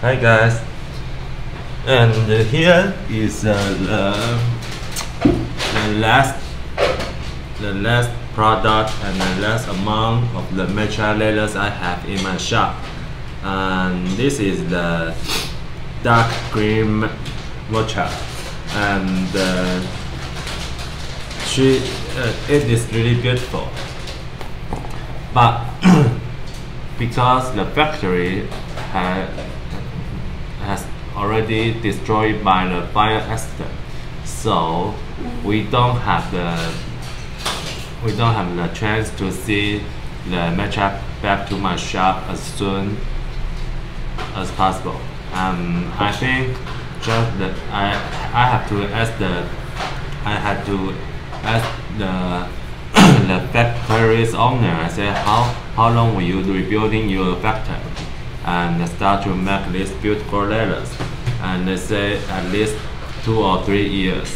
Hi guys, and here is the last product and the last amount of the matcha layers I have in my shop. And this is the dark green matcha, and it is really beautiful. But because the factory has already destroyed by the fire accident, so we don't have the chance to see the matcha back to my shop as soon as possible. I think just that I had to ask the the factory's owner. I said, how long will you rebuilding your factory and start to make these beautiful letters? And they say at least 2 or 3 years.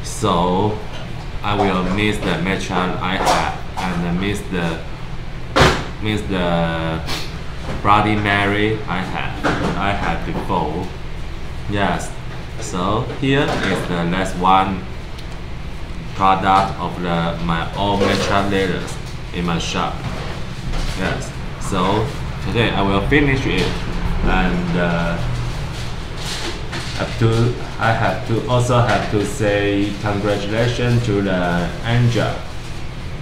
So I will miss the matcha I have, and miss the Bloody Mary I had before. Yes. So here is the last one product of my own matcha letters in my shop. Yes. So today I will finish it, and I also have to say congratulations to the Angel.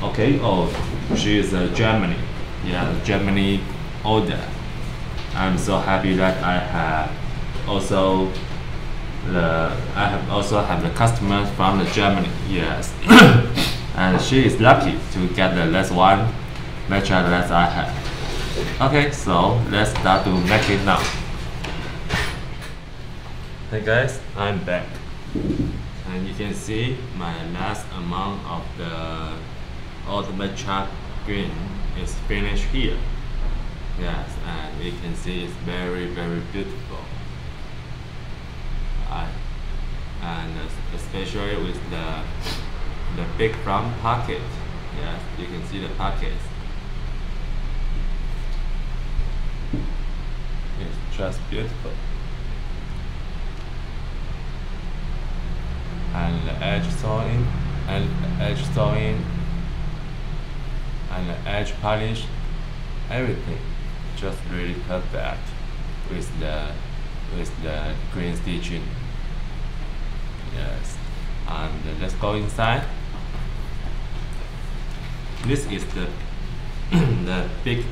Okay. Oh, she is a Germany. Yeah, Germany order. I'm so happy that I have also have the customers from the Germany. Yes. And she is lucky to get the last one matcha that I have. Okay, so let's start to make it now. Hey guys, I'm back, and you can see my last amount of the old matcha green is finished here. Yes, and we can see it's very beautiful. And especially with the big front pocket. Yes, you can see the pockets. It's just beautiful. And the edge sewing, and the edge polish, everything just really perfect with the green stitching. Yes, and let's go inside. This is the the big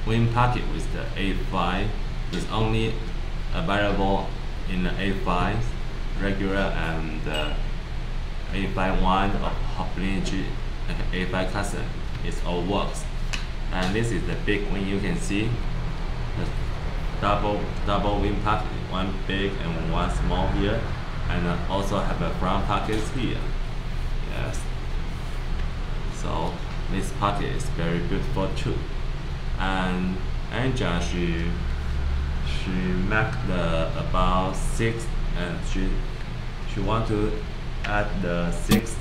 wing pocket with the A5. It's only available in the A5 regular and A5 one of Hoplingy, A5 custom. It all works. And this is the big wing. You can see the double wing pocket, one big and one small here, and also have a front pockets here. Yes. So this pocket is very beautiful too. And Angel, she made the about 6, and she want to add the 6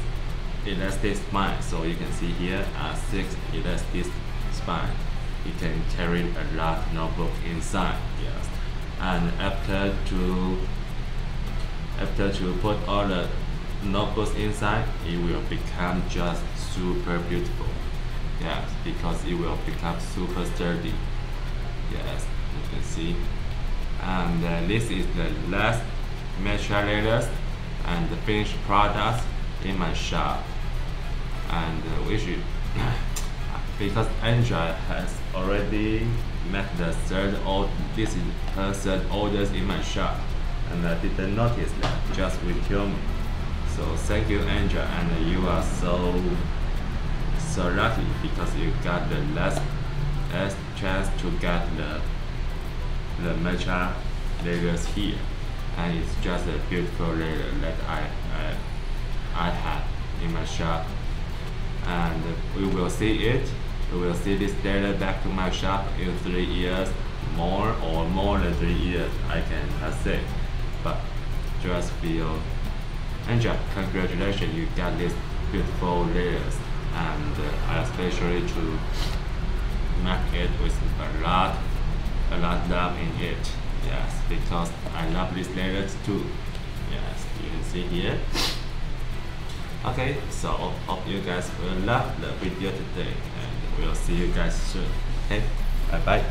elastic spine. So you can see here 6 elastic spine. You can carry a lot notebook inside. Yes. And after to put all the notebooks inside, it will become just super beautiful. Yes, because it will become super sturdy. Yes, you can see. And this is the last matcha letters and the finished products in my shop. And because Angel has already met the this is her third orders in my shop, and I didn't notice that, just will kill me. So thank you, Angel, and you are so lucky because you got the last chance to get the matcha layers here, and it's just a beautiful layer that I have in my shop. And we will see it. We will see this layer back to my shop in 3 years, more than 3 years, I can say. But just feel, Angel, congratulations, you got these beautiful layers, and especially to make it with a lot love in it. Yes, because I love this layers too. Yes, you can see here. Okay, so hope you guys will love the video today, and we'll see you guys soon. Okay, bye bye.